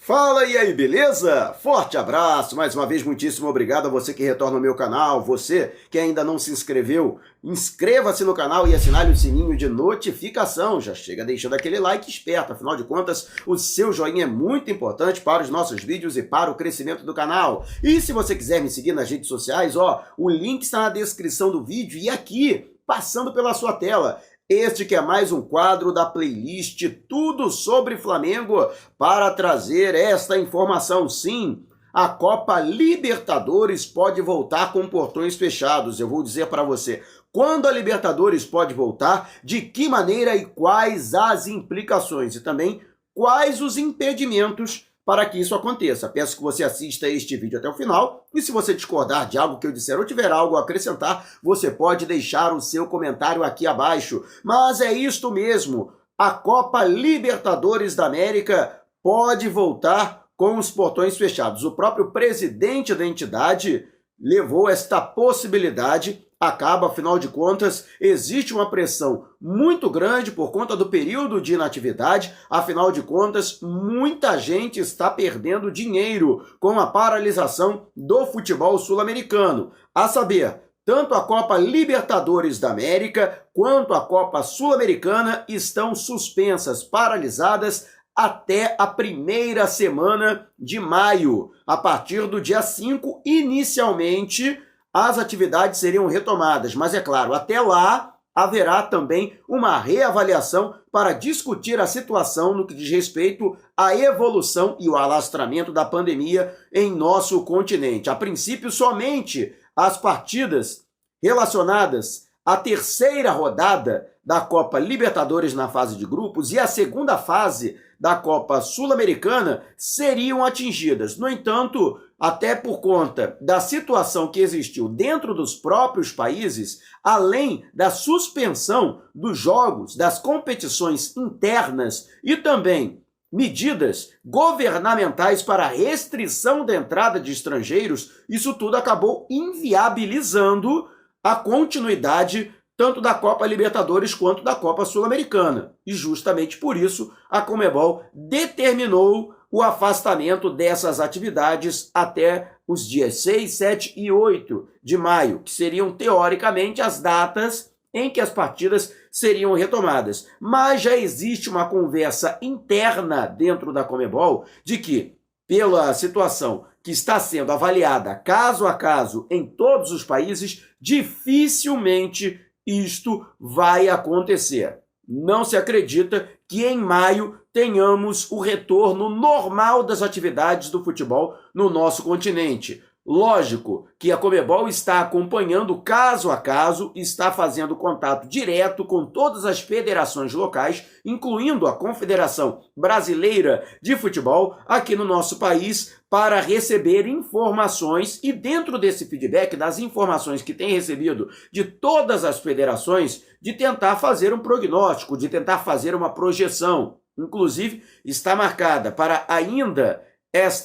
Fala e aí, beleza? Forte abraço, mais uma vez muitíssimo obrigado a você que retorna ao meu canal, você que ainda não se inscreveu, inscreva-se no canal e assinale o sininho de notificação, já chega deixando aquele like esperto, afinal de contas o seu joinha é muito importante para os nossos vídeos e para o crescimento do canal. E se você quiser me seguir nas redes sociais, o link está na descrição do vídeo e aqui, passando pela sua tela. Este que é mais um quadro da playlist Tudo sobre Flamengo para trazer esta informação. Sim, a Copa Libertadores pode voltar com portões fechados. Eu vou dizer para você quando a Libertadores pode voltar, de que maneira e quais as implicações e também quais os impedimentos para que isso aconteça. Peço que você assista este vídeo até o final e se você discordar de algo que eu disser ou tiver algo a acrescentar, você pode deixar o seu comentário aqui abaixo. Mas é isto mesmo, a Copa Libertadores da América pode voltar com os portões fechados. O próprio presidente da entidade levou esta possibilidade. Acaba, afinal de contas, existe uma pressão muito grande por conta do período de inatividade, afinal de contas, muita gente está perdendo dinheiro com a paralisação do futebol sul-americano. A saber, tanto a Copa Libertadores da América quanto a Copa Sul-Americana estão suspensas, paralisadas, até a primeira semana de maio. A partir do dia 5, inicialmente, as atividades seriam retomadas, mas é claro, até lá haverá também uma reavaliação para discutir a situação no que diz respeito à evolução e o alastramento da pandemia em nosso continente. A princípio, somente as partidas relacionadas à terceira rodada da Copa Libertadores na fase de grupos e a segunda fase da Copa Sul-Americana seriam atingidas. No entanto, até por conta da situação que existiu dentro dos próprios países, além da suspensão dos jogos, das competições internas e também medidas governamentais para restrição da entrada de estrangeiros, isso tudo acabou inviabilizando a continuidade tanto da Copa Libertadores quanto da Copa Sul-Americana. E justamente por isso a Conmebol determinou o afastamento dessas atividades até os dias 6, 7 e 8 de maio, que seriam teoricamente as datas em que as partidas seriam retomadas. Mas já existe uma conversa interna dentro da Conmebol de que, pela situação que está sendo avaliada caso a caso em todos os países, dificilmente isto vai acontecer. Não se acredita que em maio tenhamos o retorno normal das atividades do futebol no nosso continente. Lógico que a Conmebol está acompanhando caso a caso, está fazendo contato direto com todas as federações locais, incluindo a Confederação Brasileira de Futebol aqui no nosso país, para receber informações e dentro desse feedback, das informações que tem recebido de todas as federações, de tentar fazer um prognóstico, de tentar fazer uma projeção. Inclusive, está marcada para ainda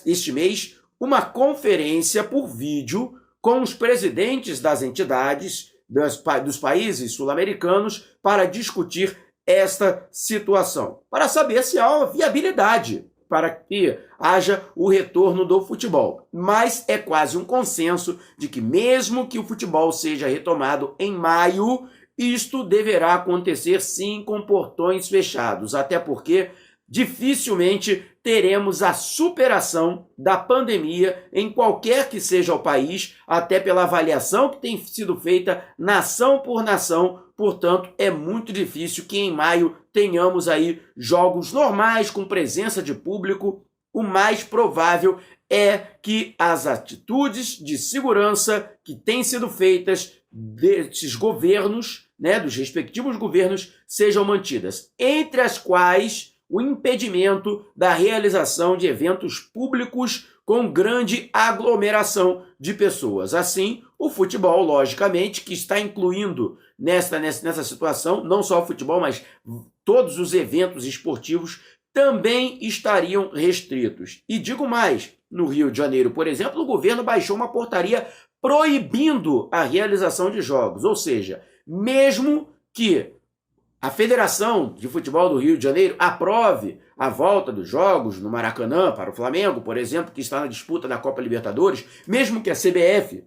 este mês uma conferência por vídeo com os presidentes das entidades dos países sul-americanos para discutir esta situação, para saber se há uma viabilidade para que haja o retorno do futebol. Mas é quase um consenso de que mesmo que o futebol seja retomado em maio, isto deverá acontecer sim com portões fechados, até porque dificilmente teremos a superação da pandemia em qualquer que seja o país, até pela avaliação que tem sido feita nação por nação. Portanto, é muito difícil que em maio tenhamos aí jogos normais com presença de público. O mais provável é que as atitudes de segurança que têm sido feitas desses governos, dos respectivos governos, sejam mantidas, entre as quais o impedimento da realização de eventos públicos com grande aglomeração de pessoas. Assim, o futebol, logicamente, que está incluindo nessa situação, não só o futebol, mas todos os eventos esportivos também estariam restritos. E digo mais, no Rio de Janeiro, por exemplo, o governo baixou uma portaria proibindo a realização de jogos, ou seja, mesmo que a Federação de Futebol do Rio de Janeiro aprove a volta dos jogos no Maracanã para o Flamengo, por exemplo, que está na disputa da Copa Libertadores, mesmo que a CBF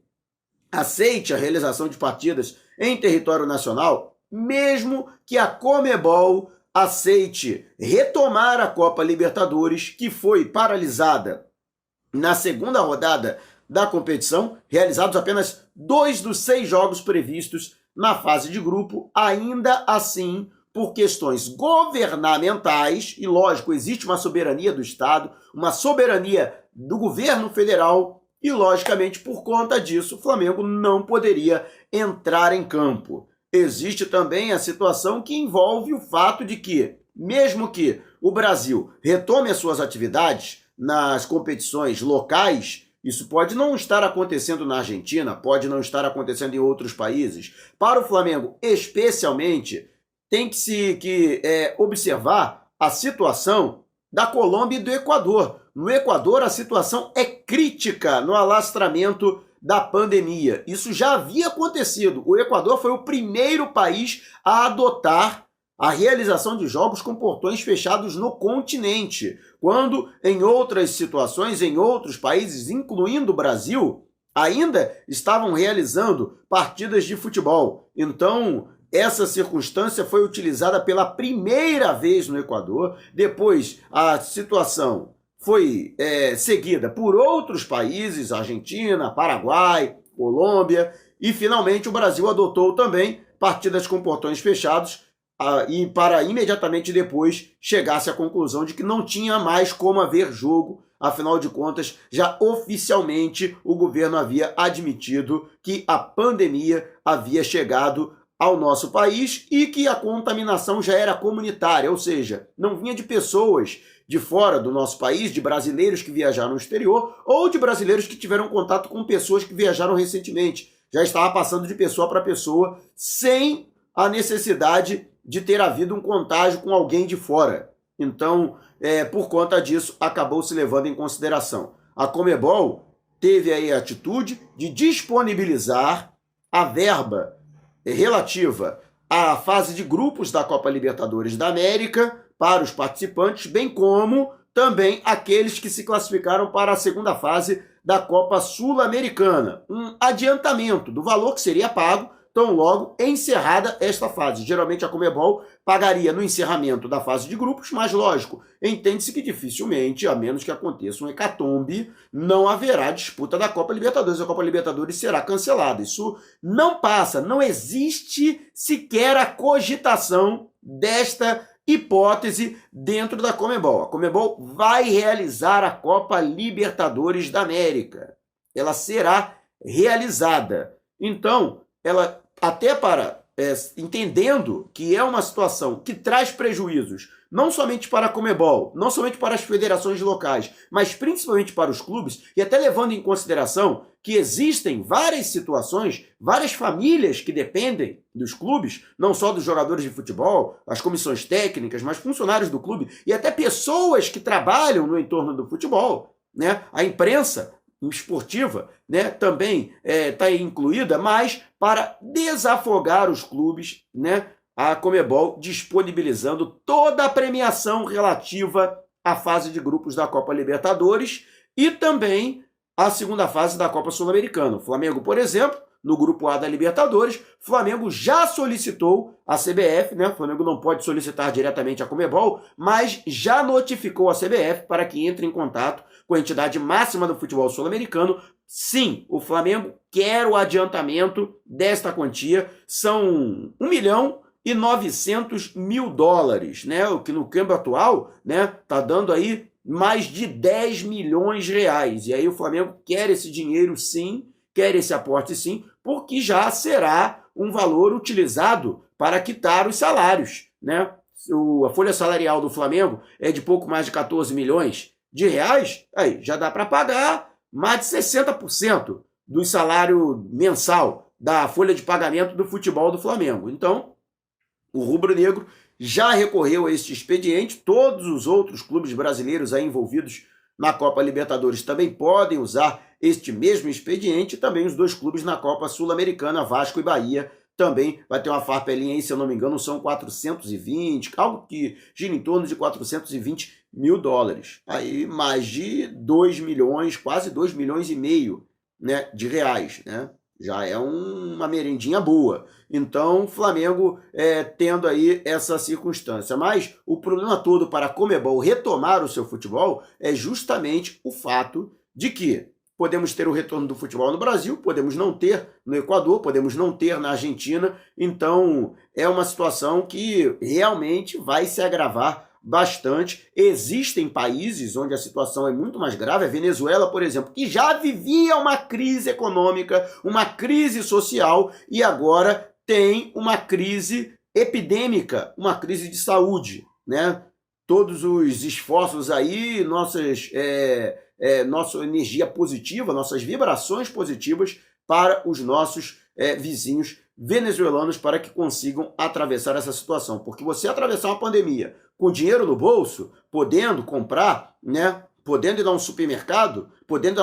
aceite a realização de partidas em território nacional, mesmo que a Conmebol aceite retomar a Copa Libertadores, que foi paralisada na segunda rodada da competição, realizados apenas 2 dos 6 jogos previstos na fase de grupo, ainda assim, por questões governamentais, e lógico, existe uma soberania do Estado, uma soberania do governo federal, e logicamente, por conta disso, o Flamengo não poderia entrar em campo. Existe também a situação que envolve o fato de que, mesmo que o Brasil retome as suas atividades nas competições locais, isso pode não estar acontecendo na Argentina, pode não estar acontecendo em outros países. Para o Flamengo, especialmente, tem que se observar a situação da Colômbia e do Equador. No Equador, a situação é crítica no alastramento da pandemia. Isso já havia acontecido. O Equador foi o primeiro país a adotar a realização de jogos com portões fechados no continente, quando em outras situações, em outros países, incluindo o Brasil, ainda estavam realizando partidas de futebol. Então, essa circunstância foi utilizada pela primeira vez no Equador, depois a situação foi seguida por outros países, Argentina, Paraguai, Colômbia, e finalmente o Brasil adotou também partidas com portões fechados, e para imediatamente depois chegasse à conclusão de que não tinha mais como haver jogo, afinal de contas, já oficialmente o governo havia admitido que a pandemia havia chegado ao nosso país e que a contaminação já era comunitária, ou seja, não vinha de pessoas de fora do nosso país, de brasileiros que viajaram no exterior ou de brasileiros que tiveram contato com pessoas que viajaram recentemente. Já estava passando de pessoa para pessoa sem a necessidade de ter havido um contágio com alguém de fora. Então, por conta disso, acabou se levando em consideração. A Conmebol teve aí a atitude de disponibilizar a verba relativa à fase de grupos da Copa Libertadores da América para os participantes, bem como também aqueles que se classificaram para a segunda fase da Copa Sul-Americana. Um adiantamento do valor que seria pago tão logo encerrada esta fase. Geralmente a Conmebol pagaria no encerramento da fase de grupos, mas lógico, entende-se que dificilmente, a menos que aconteça um hecatombe, não haverá disputa da Copa Libertadores. A Copa Libertadores será cancelada. Isso não passa, não existe sequer a cogitação desta hipótese dentro da Conmebol. A Conmebol vai realizar a Copa Libertadores da América. Ela será realizada. Então, ela até entendendo que é uma situação que traz prejuízos, não somente para a Conmebol, não somente para as federações locais, mas principalmente para os clubes, e até levando em consideração que existem várias situações, várias famílias que dependem dos clubes, não só dos jogadores de futebol, as comissões técnicas, mas funcionários do clube, e até pessoas que trabalham no entorno do futebol, né? A imprensa esportiva, né, também está incluída, mas para desafogar os clubes, né, a Conmebol disponibilizando toda a premiação relativa à fase de grupos da Copa Libertadores e também a segunda fase da Copa Sul-Americana. O Flamengo, por exemplo, no grupo A da Libertadores, o Flamengo já solicitou a CBF, né? O Flamengo não pode solicitar diretamente a Conmebol, mas já notificou a CBF para que entre em contato com a entidade máxima do futebol sul-americano. Sim, o Flamengo quer o adiantamento desta quantia, são $1.900.000, né? O que no câmbio atual, né, tá dando aí mais de 10 milhões de reais. E aí o Flamengo quer esse dinheiro sim, quer esse aporte sim, porque já será um valor utilizado para quitar os salários, né? A folha salarial do Flamengo é de pouco mais de 14 milhões de reais, aí já dá para pagar mais de 60% do salário mensal da folha de pagamento do futebol do Flamengo. Então, o rubro-negro já recorreu a este expediente, todos os outros clubes brasileiros aí envolvidos na Copa Libertadores também podem usar este mesmo expediente, e também os dois clubes na Copa Sul-Americana, Vasco e Bahia, também vai ter uma farpelinha aí, se eu não me engano, são 420, algo que gira em torno de 420 mil dólares. Aí mais de 2 milhões, quase 2 milhões e meio, né, de reais, né? Já é uma merendinha boa. Então, o Flamengo tendo aí essa circunstância. Mas o problema todo para a Conmebol retomar o seu futebol é justamente o fato de que podemos ter o retorno do futebol no Brasil, podemos não ter no Equador, podemos não ter na Argentina. Então, é uma situação que realmente vai se agravar bastante. Existem países onde a situação é muito mais grave, a Venezuela, por exemplo, que já vivia uma crise econômica, uma crise social e agora tem uma crise epidêmica, uma crise de saúde, né? Todos os esforços aí, nossa energia positiva, nossas vibrações positivas para os nossos vizinhos venezuelanos para que consigam atravessar essa situação. Porque você atravessar uma pandemia com dinheiro no bolso, podendo comprar, né, podendo ir a um supermercado, podendo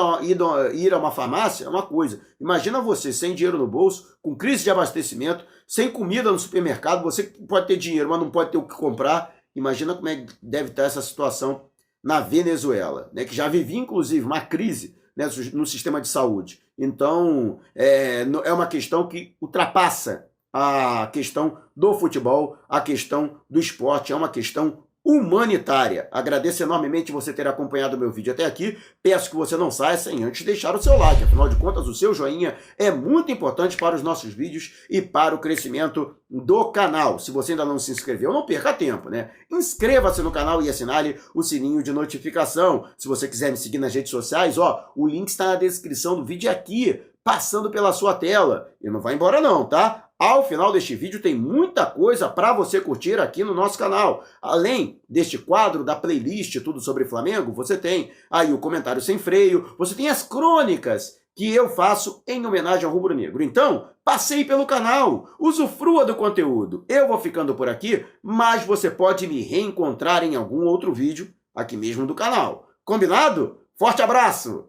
ir a uma farmácia, é uma coisa. Imagina você sem dinheiro no bolso, com crise de abastecimento, sem comida no supermercado, você pode ter dinheiro, mas não pode ter o que comprar. Imagina como é que deve estar essa situação na Venezuela, né, que já vivia, inclusive, uma crise, né, no sistema de saúde. Então, é uma questão que ultrapassa a questão do futebol, a questão do esporte, é uma questão humanitária. Agradeço enormemente você ter acompanhado o meu vídeo até aqui. Peço que você não saia sem antes deixar o seu like. Afinal de contas, o seu joinha é muito importante para os nossos vídeos e para o crescimento do canal. Se você ainda não se inscreveu, não perca tempo, né? Inscreva-se no canal e assinale o sininho de notificação. Se você quiser me seguir nas redes sociais, ó, o link está na descrição do vídeo aqui, passando pela sua tela. E não vai embora não, tá? Ao final deste vídeo tem muita coisa para você curtir aqui no nosso canal. Além deste quadro da playlist Tudo Sobre Flamengo, você tem aí o Comentário Sem Freio, você tem as crônicas que eu faço em homenagem ao Rubro Negro. Então, passeie pelo canal, usufrua do conteúdo. Eu vou ficando por aqui, mas você pode me reencontrar em algum outro vídeo aqui mesmo do canal. Combinado? Forte abraço!